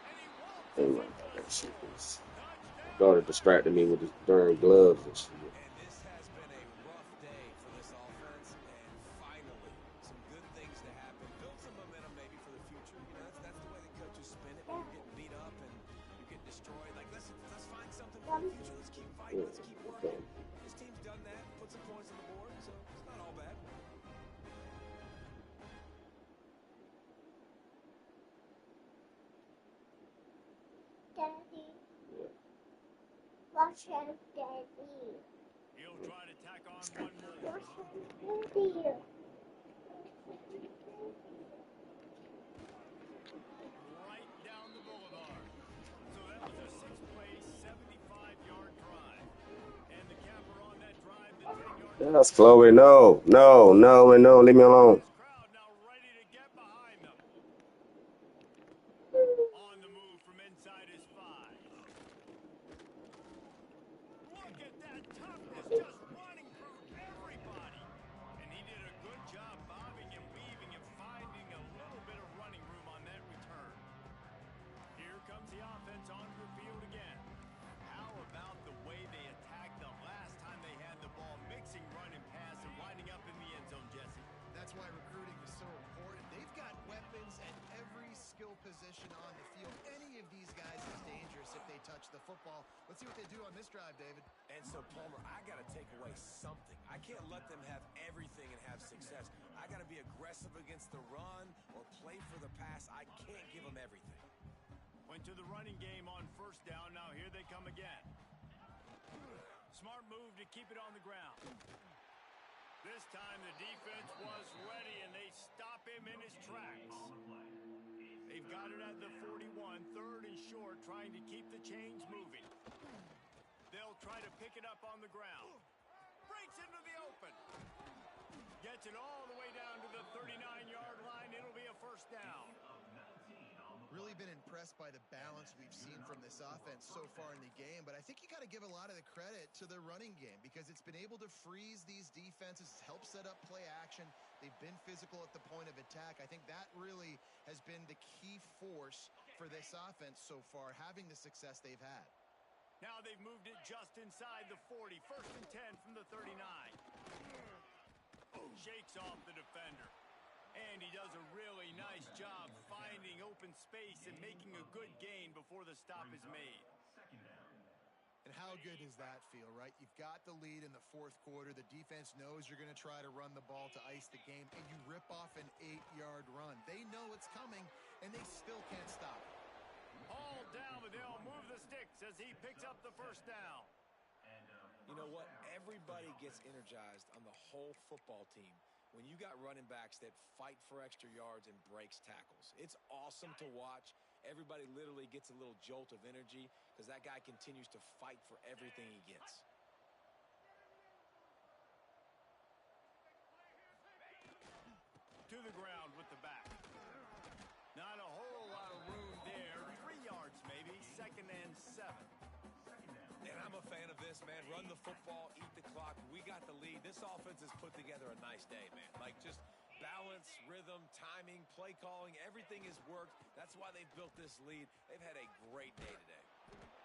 And he waltzes Anyway, into the that shit score. is. Touchdown, Daughter distracted me with Pirates. his darn gloves and shit. And this has been a rough day for this offense, and finally, some good things to happen. Build some momentum maybe for the future. You know, that's the way the coaches spin it. When you're getting beat up and you're getting destroyed, like let's find something for the future. Let's keep fighting. Let's keep Yeah, working. This team's done that, put some points on the board, so it's not all bad. Daddy, yeah. watch out, Daddy. He'll try to tack on one more. Watch out, Daddy. Right down the boulevard. So that was a 6-play, 75-yard drive. And the capper on that drive, the 10-yard That's touchdown. Chloe. No, no, no, and no. Leave me alone. This crowd now ready to get behind them. On the move from inside his 5. Look at that toughness, just running through everybody. And he did a good job bobbing and weaving and finding a little bit of running room on that return. Here comes the offense onto the field again. How about the way they attacked the last time they had the ball, mixing run and pass and winding up in the end zone, Jesse? That's why recruiting is so important. They've got weapons at every skill position on the field. Any of these guys is dangerous if they touch the football. Let's see what they do on this drive, David. And so, Palmer, I got to take away something. I can't let them have everything and have success. I got to be aggressive against the run or play for the pass. I can't give them everything. Went to the running game on first down. Now here they come again. Smart move to keep it on the ground. This time the defense was ready, and they stop him in his tracks. They've got it at the 41, 3rd and short, trying to keep the chains moving. They'll try to pick it up on the ground. Breaks into the open. Gets it all the way down to the 39-yard line. It'll be a first down. Really been impressed by the balance we've seen from this offense so far in the game, but I think you got to give a lot of the credit to the running game because it's been able to freeze these defenses, help set up play action. They've been physical at the point of attack. I think that really has been the key force for this offense so far, having the success they've had. Now they've moved it just inside the 40. 1st and 10 from the 39. Shakes off the defender. And he does a really nice job finding open space and making a good gain before the stop is made. And how good does that feel, right? You've got the lead in the 4th quarter. The defense knows you're going to try to run the ball to ice the game, and you rip off an 8-yard run. They know it's coming, and they still can't stop it. All down, but they'll move the sticks as he picks up the first down. You know what? Everybody gets energized on the whole football team when you got running backs that fight for extra yards and breaks tackles. It's awesome to watch. Everybody literally gets a little jolt of energy because that guy continues to fight for everything he gets. To the ground with the back. Not a whole lot of room there. 3 yards maybe. 2nd and 7. And I'm a fan of this, man. Run the football, eat the clock. We got the lead. This offense has put together a nice day, man. Like, just balance, rhythm, timing, play calling, everything has worked. That's why they've built this lead. They've had a great day today.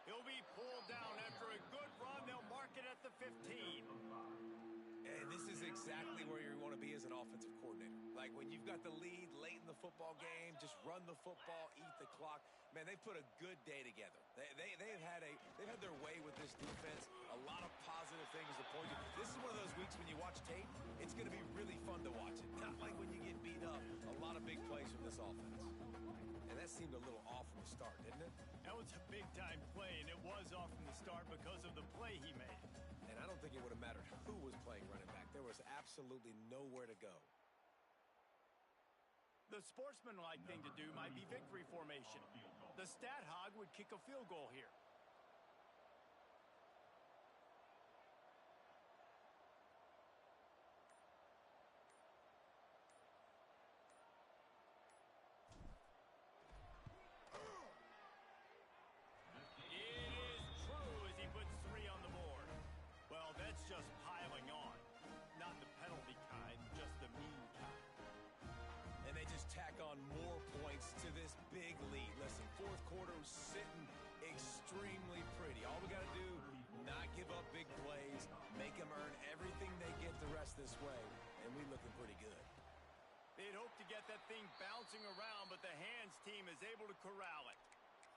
He'll be pulled down after a good run. They'll mark it at the 15. And this is exactly where you want to be as an offensive coordinator. Like, when you've got the lead late in the football game, just run the football, eat the clock. Man, they put a good day together. They've had their way with this defense. A lot of positive things to point to. This is one of those weeks when you watch tape, it's going to be really fun to watch it. Not like when you get beat up. A lot of big plays from this offense. And that seemed a little off from the start, didn't it? That was a big-time play, and it was off from the start because of the play he made. And I don't think it would have mattered who was playing running back. There was absolutely nowhere to go. The sportsmanlike thing to do might be victory formation. The stat hog would kick a field goal here. It is true as he puts 3 on the board. Well, that's just piling on. Not the penalty kind, just the mean kind. And they just tack on more points to this big lead. Listen, fourth quarter was sitting extremely pretty. All we got to do, not give up big plays, make them earn everything they get the rest this way, and we looking pretty good. They'd hope to get that thing bouncing around, but the hands team is able to corral it.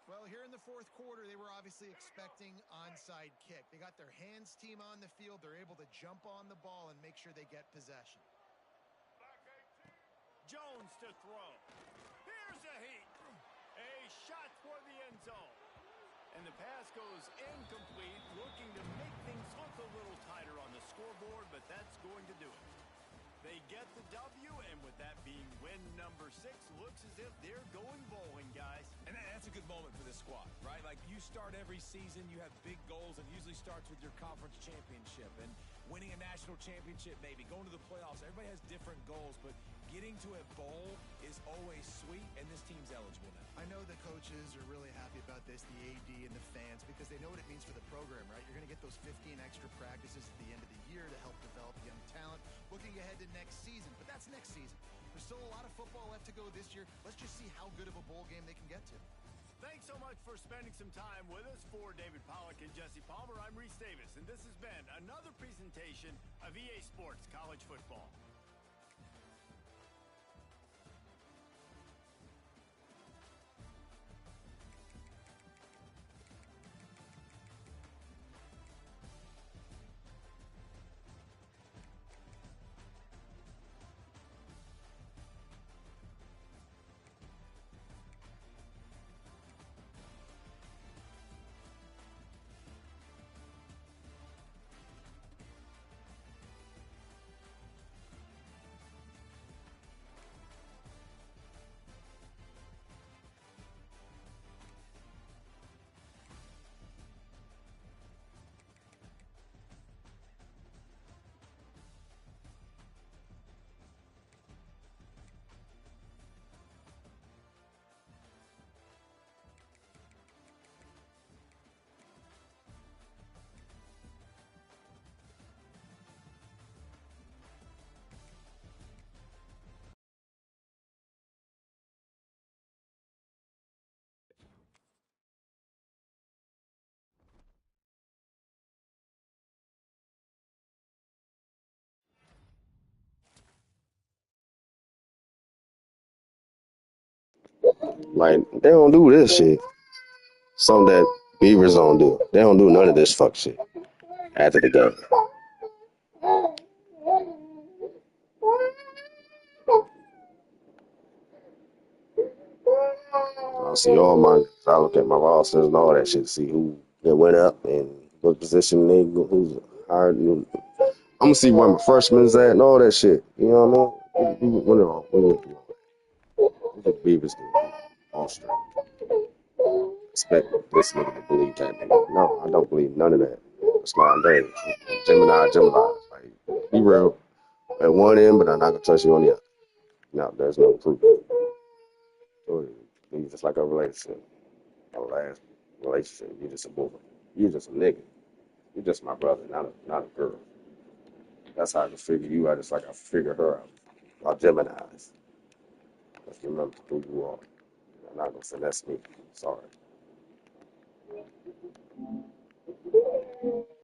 Well, here in the fourth quarter, they were obviously expecting onside kick. They got their hands team on the field. They're able to jump on the ball and make sure they get possession. Jones to throw. Here's a heat. A shot for the end zone. And the pass goes incomplete, looking to make things look a little tighter on the scoreboard, but that's going to do it. They get the W, and with that being win number 6, looks as if they're going bowling, guys. And that's a good moment for this squad, right? Like, you start every season, you have big goals, and usually starts with your conference championship and winning a national championship, maybe going to the playoffs. Everybody has different goals, but getting to a bowl is always sweet, and this team's eligible now. I know the coaches are really happy about this, the AD and the fans, because they know what it means for the program, right? You're going to get those 15 extra practices at the end of the year to help develop young talent, looking ahead to next season. But that's next season. There's still a lot of football left to go this year. Let's just see how good of a bowl game they can get to. Thanks so much for spending some time with us. For David Pollack and Jesse Palmer, I'm Reese Davis, and this has been another presentation of EA Sports College Football. Like, they don't do this shit. Something that Beavers don't do. They don't do none of this fuck shit after the game. I see all my, I look at my rosters and all that shit, see who that went up and what position they who's hired. I'm gonna see where my freshmen's at and all that shit. You know what I mean? What the Beavers do? All straight. Expect this nigga to believe that nigga. No, I don't believe none of that. It's not there. Gemini. Like, be real. At one end, but I'm not gonna trust you on the other. No, there's no proof. So, it's just like a relationship. A last relationship. You're just a boy. You're just a nigga. You're just my brother, not a girl. That's how I can figure you out. Just like I figure her out. Y'all Geminis. Let's remember who you are. You're not gonna finesse me. Sorry.